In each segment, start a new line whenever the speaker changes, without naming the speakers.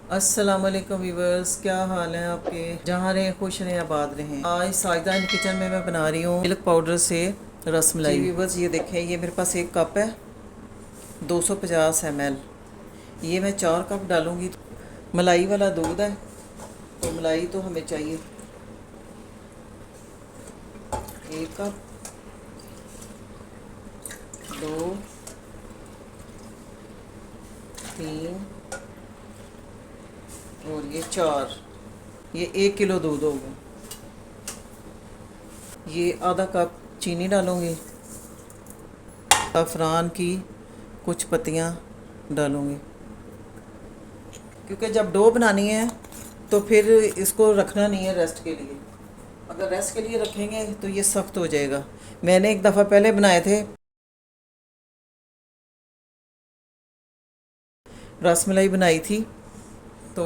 अस्सलाम वालेकुम व्यूवर्स, क्या हाल है आपके? जहाँ रहें खुश रहें, आबाद रहें। आज साजदा इन किचन में मैं बना रही हूँ मिल्क पाउडर से रस मलाई। जी व्यूवर्स, ये देखें, ये मेरे पास एक कप है, 250 ml। ये मैं 4 कप डालूँगी। मलाई वाला दूध है, तो मलाई तो हमें चाहिए 1 कप, 2, 3 और ये 4। ये 1 किलो दूध होगा। ये आधा कप चीनी डालूँगी। ज़ाफ़रान की कुछ पत्तियाँ डालूँगी, क्योंकि जब डो बनानी है तो फिर इसको रखना नहीं है रेस्ट के लिए। अगर रेस्ट के लिए रखेंगे तो ये सख्त हो जाएगा। मैंने एक दफ़ा पहले बनाए थे, रसमलाई बनाई थी, तो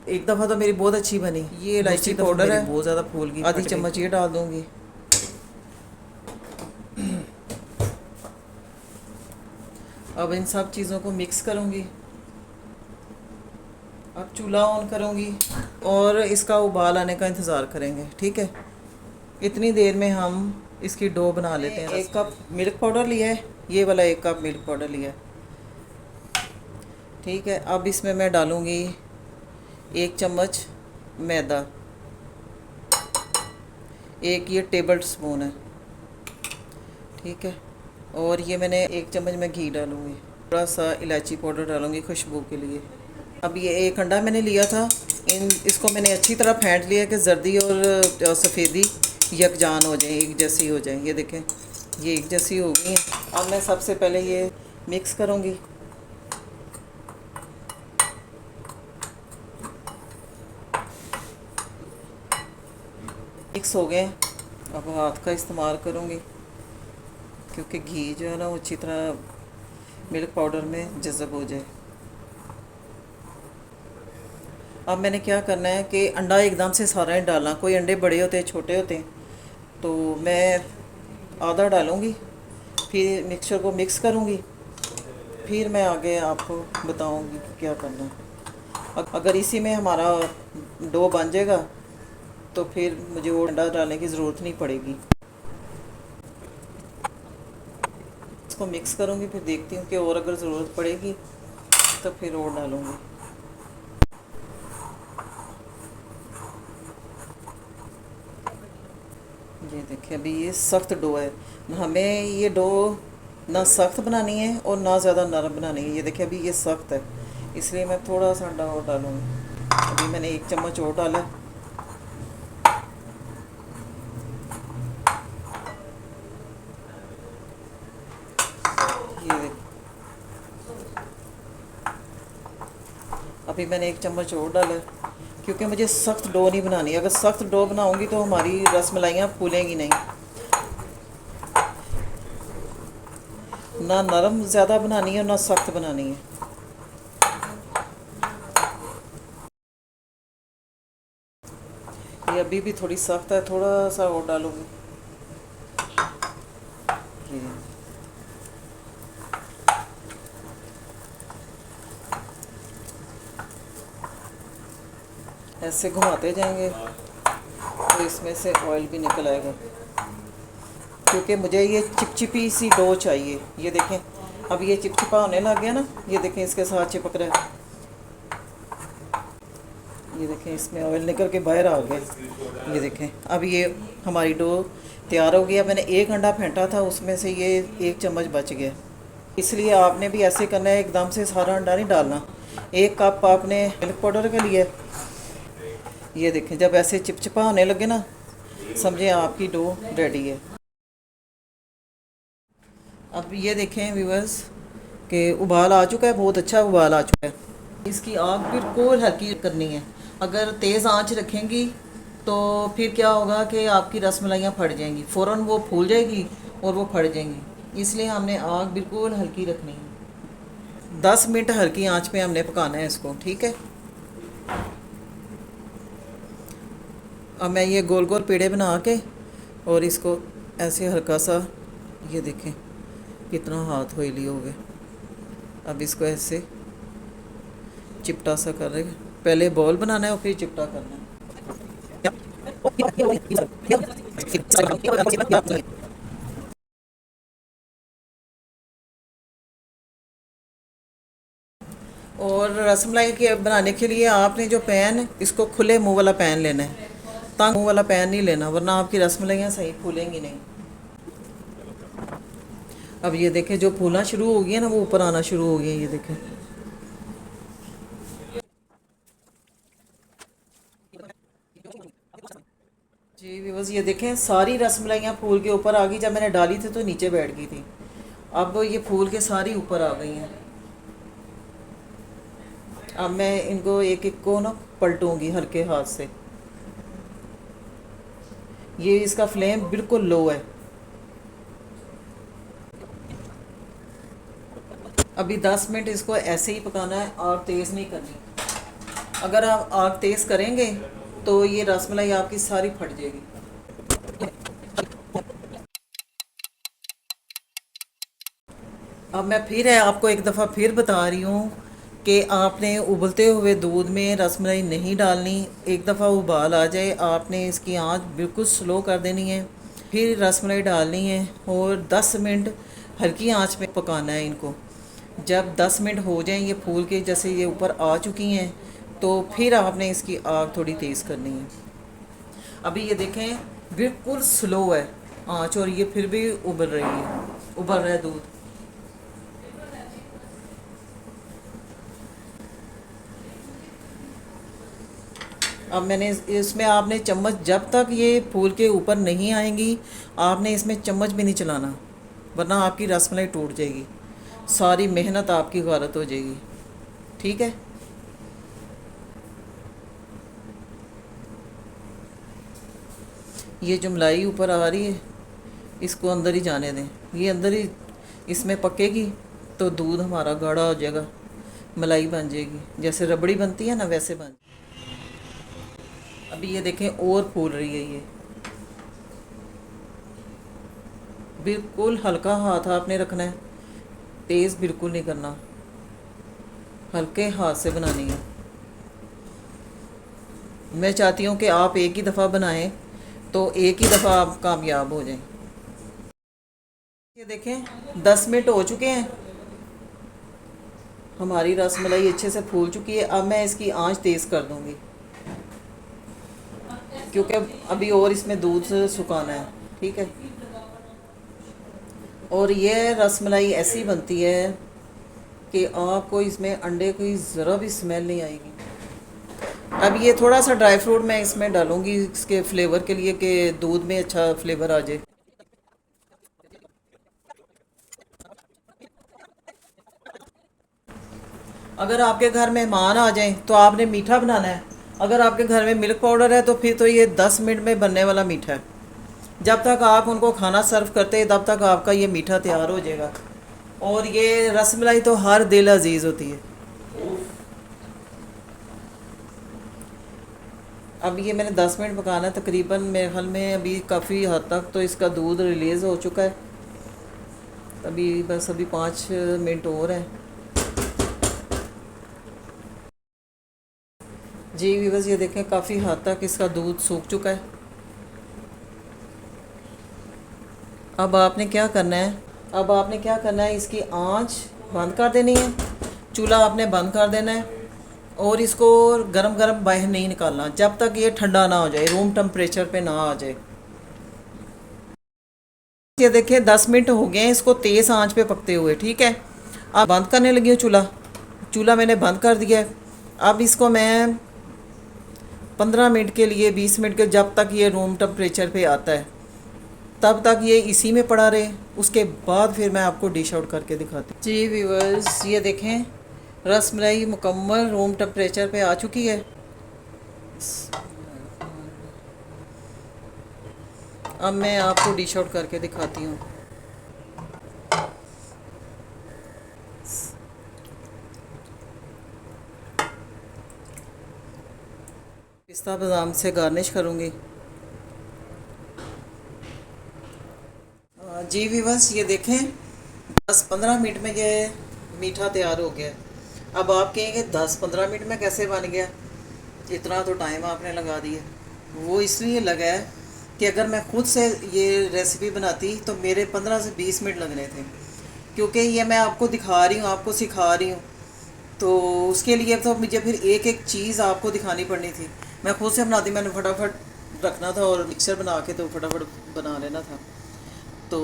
एक दफ़ा तो मेरी बहुत अच्छी बनी। ये इलायची पाउडर है, बहुत ज़्यादा फूल गई, आधी चम्मच ये डाल दूँगी। अब इन सब चीज़ों को मिक्स करूँगी। अब चूल्हा ऑन करूँगी और इसका उबाल आने का इंतज़ार करेंगे, ठीक है। इतनी देर में हम इसकी डो बना लेते हैं। 1 कप मिल्क पाउडर लिया है, ये वाला 1 कप मिल्क पाउडर लिया है, ठीक है। अब इसमें मैं डालूँगी 1 चम्मच मैदा, एक ये टेबल स्पून है, ठीक है। और ये मैंने 1 चम्मच में घी डालूँगी। थोड़ा सा इलायची पाउडर डालूँगी खुशबू के लिए। अब ये एक अंडा मैंने लिया था, इसको मैंने अच्छी तरह फेंट लिया कि जर्दी और सफ़ेदी यकजान हो जाए, एक जैसी हो जाए। ये देखें, ये एक जैसी हो गई है। अब मैं सबसे पहले ये मिक्स करूँगी। मिक्स हो गए। अब हाथ का इस्तेमाल करूँगी, क्योंकि घी जो है ना वो अच्छी तरह मिल्क पाउडर में जज़ब हो जाए। अब मैंने क्या करना है कि अंडा एकदम से सारा ही डालना, कोई अंडे बड़े होते हैं, छोटे होते हैं, तो मैं आधा डालूँगी, फिर मिक्सचर को मिक्स करूँगी, फिर मैं आगे आपको बताऊँगी कि क्या करना है। अगर इसी में हमारा डो बन जाएगा तो फिर मुझे वो अंडा डालने की ज़रूरत नहीं पड़ेगी। इसको मिक्स करूँगी, फिर देखती हूँ कि और अगर ज़रूरत पड़ेगी तो फिर और डालूँगी। ये देखिए, अभी ये सख्त डो है। हमें ये डो ना सख्त बनानी है और ना ज़्यादा नरम बनानी है। ये देखिए, अभी ये सख्त है, इसलिए मैं थोड़ा सा अंडा और डालूँगी। अभी मैंने 1 चम्मच और डाला। ये अभी मैंने 1 चम्मच और डाला, क्योंकि मुझे सख्त डो नहीं बनानी। अगर सख्त डो बनाऊँगी तो हमारी रसमलाइयाँ फूलेंगी नहीं। ना नरम ज़्यादा बनानी है, ना सख्त बनानी है। ये अभी भी थोड़ी सख्त है, थोड़ा सा और डालूँगी। ऐसे घुमाते जाएंगे तो इसमें से ऑयल भी निकल आएगा, क्योंकि मुझे ये चिपचिपी सी डो चाहिए। ये देखें, अब ये चिपचिपा होने लग गया ना, ये देखें इसके साथ चिपक रहा है। ये देखें, इसमें ऑयल निकल के बाहर आ गया। ये देखें, अब ये हमारी डो तैयार हो गया। मैंने एक अंडा फेंटा था, उसमें से ये 1 चम्मच बच गया। इसलिए आपने भी ऐसे करना है, एकदम से सारा अंडा नहीं डालना। 1 कप आपने मिल्क पाउडर का लिया। ये देखें, जब ऐसे चिपचिपा होने लगे ना, समझे आपकी डो रेडी है। अब ये देखें व्यूअर्स कि उबाल आ चुका है, बहुत अच्छा उबाल आ चुका है। इसकी आग बिल्कुल हल्की करनी है। अगर तेज़ आंच रखेंगी तो फिर क्या होगा कि आपकी रसमलाइयाँ फट जाएंगी, फ़ौरन वो फूल जाएगी और वो फट जाएंगी। इसलिए हमने आग बिल्कुल हल्की रखनी है। 10 मिनट हल्की आंच पे हमने पकाना है इसको, ठीक है। अब मैं ये गोल गोल पेड़े बना के और इसको ऐसे हल्का सा, ये देखें कितना हाथ ऑयली हो गया। अब इसको ऐसे चिपटा सा कर रहे, पहले बॉल बनाना है और फिर चिपटा करना है। और रसमलाई के बनाने के लिए आपने जो पैन, इसको खुले मुंह वाला पैन लेना है, तंग मुंह वाला पैन नहीं लेना, वरना आपकी रसमलाइयाँ सही फूलेंगी नहीं। अब ये देखें जो फूलना शुरू हो गई है ना, वो ऊपर आना शुरू हो गई है, ये देखें। जी बस ये देखें सारी रसमलाइयाँ फूल के ऊपर आ गई। जब मैंने डाली थी तो नीचे बैठ गई थी, अब ये फूल के सारी ऊपर आ गई हैं। अब मैं इनको एक एक को ना पलटूंगी हल्के हाथ से। ये इसका फ्लेम बिल्कुल लो है। अभी 10 मिनट इसको ऐसे ही पकाना है, आग तेज़ नहीं करनी। अगर आप आग तेज़ करेंगे तो ये रसमलाई आपकी सारी फट जाएगी। अब मैं फिर आपको एक दफ़ा फिर बता रही हूँ कि आपने उबलते हुए दूध में रसमलाई नहीं डालनी। एक दफ़ा उबाल आ जाए आपने इसकी आंच बिल्कुल स्लो कर देनी है, फिर रसमलाई डालनी है और 10 मिनट हल्की आंच पे पकाना है इनको। जब 10 मिनट हो जाएं ये फूल के जैसे ये ऊपर आ चुकी हैं, तो फिर आपने इसकी आग थोड़ी तेज़ करनी है। अभी ये देखें बिल्कुल स्लो है आंच और ये फिर भी उबल रही है, उबल रहा है दूध। अब मैंने इसमें आपने चम्मच, जब तक ये फूल के ऊपर नहीं आएंगी आपने इसमें चम्मच भी नहीं चलाना, वरना आपकी रसमलाई टूट जाएगी, सारी मेहनत आपकी गारत हो जाएगी। ठीक है। ये जो मलाई ऊपर आ रही है इसको अंदर ही जाने दें, ये अंदर ही इसमें पकेगी तो दूध हमारा गाढ़ा हो जाएगा, मलाई बन जाएगी, जैसे रबड़ी बनती है ना वैसे बन। अभी ये देखें और फूल रही है ये। बिल्कुल हल्का हाथ आपने रखना है, तेज़ बिल्कुल नहीं करना, हल्के हाथ से बनानी है। मैं चाहती हूँ कि आप एक ही दफ़ा बनाएं तो एक ही दफ़ा आप कामयाब हो जाएं। ये देखें 10 मिनट हो चुके हैं, हमारी रसमलाई अच्छे से फूल चुकी है। अब मैं इसकी आंच तेज़ कर दूँगी क्योंकि अभी और इसमें दूध सुखाना है। ठीक है। और ये रसमलाई ऐसी बनती है कि आपको इसमें अंडे की ज़रा भी स्मेल नहीं आएगी। अब ये थोड़ा सा ड्राई फ्रूट मैं इसमें डालूंगी इसके फ्लेवर के लिए कि दूध में अच्छा फ्लेवर आ जाए। अगर आपके घर मेहमान आ जाएं तो आपने मीठा बनाना है। अगर आपके घर में मिल्क पाउडर है तो फिर तो ये 10 मिनट में बनने वाला मीठा है। जब तक आप उनको खाना सर्व करते हैं तब तक आपका ये मीठा तैयार हो जाएगा। और ये रसमलाई तो हर दिल अजीज़ होती है। अब ये मैंने 10 मिनट पकाना है तकरीबन, मेरे ख्याल में अभी काफ़ी हद तक तो इसका दूध रिलीज़ हो चुका है। अभी बस अभी 5 मिनट और हैं। जी व्यूअर्स ये देखें काफ़ी हद तक इसका दूध सूख चुका है। अब आपने क्या करना है, अब आपने क्या करना है, इसकी आंच बंद कर देनी है, चूल्हा आपने बंद कर देना है और इसको गरम गरम बाहर नहीं निकालना जब तक ये ठंडा ना हो जाए, रूम टेम्परेचर पे ना आ जाए। ये देखिए 10 मिनट हो गए हैं इसको तेज़ आंच पे पकते हुए। ठीक है। अब बंद करने लगी हूँ चूल्हा, चूल्हा मैंने बंद कर दिया है। अब इसको मैं 15 मिनट के लिए, 20 मिनट के, जब तक ये रूम टेम्परेचर पे आता है तब तक ये इसी में पड़ा रहे। उसके बाद फिर मैं आपको डिश आउट करके दिखाती हूँ। जी व्यूअर्स ये देखें रसमलाई मुकम्मल रूम टेम्परेचर पे आ चुकी है। अब मैं आपको डिश आउट करके दिखाती हूँ। पिस्ता बादाम से गार्निश करूँगी। जी व्यूअर्स ये देखें 10-15 मिनट में ये मीठा तैयार हो गया। अब आप कहेंगे 10-15 मिनट में कैसे बन गया? इतना तो टाइम आपने लगा दिया। वो इसलिए लगा है कि अगर मैं खुद से ये रेसिपी बनाती तो मेरे 15 से 20 मिनट लगने थे, क्योंकि ये मैं आपको दिखा रही हूँ, आपको सिखा रही हूँ, तो उसके लिए तो मुझे फिर एक एक चीज़ आपको दिखानी पड़नी थी। मैं खुद से बनाती, मैंने फटाफट रखना था और मिक्सर बना के तो फटाफट बना लेना था। तो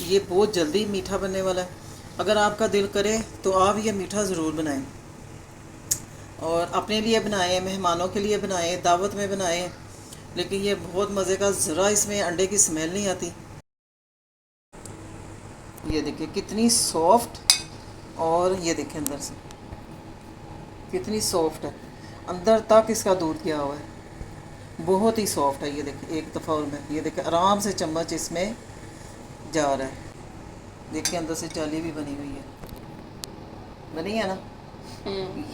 ये बहुत जल्दी मीठा बनने वाला है। अगर आपका दिल करे तो आप ये मीठा ज़रूर बनाएं, और अपने लिए बनाएं, मेहमानों के लिए बनाएं, दावत में बनाएं। लेकिन ये बहुत मज़े का, ज़रा इसमें अंडे की स्मेल नहीं आती। ये देखिए कितनी सॉफ्ट, और ये देखिए अंदर से कितनी सॉफ्ट है, अंदर तक इसका दूध गया हुआ है, बहुत ही सॉफ्ट है। ये देखिए एक दफ़ा और मैं ये देखिए आराम से चम्मच इसमें जा रहा है। देखिए अंदर से जाली भी बनी हुई है, बनी है ना।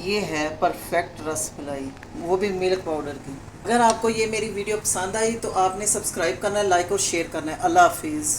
ये है परफेक्ट रसमलाई, वो भी मिल्क पाउडर की। अगर आपको ये मेरी वीडियो पसंद आई तो आपने सब्सक्राइब करना है, लाइक और शेयर करना है। अल्लाह हाफिज़।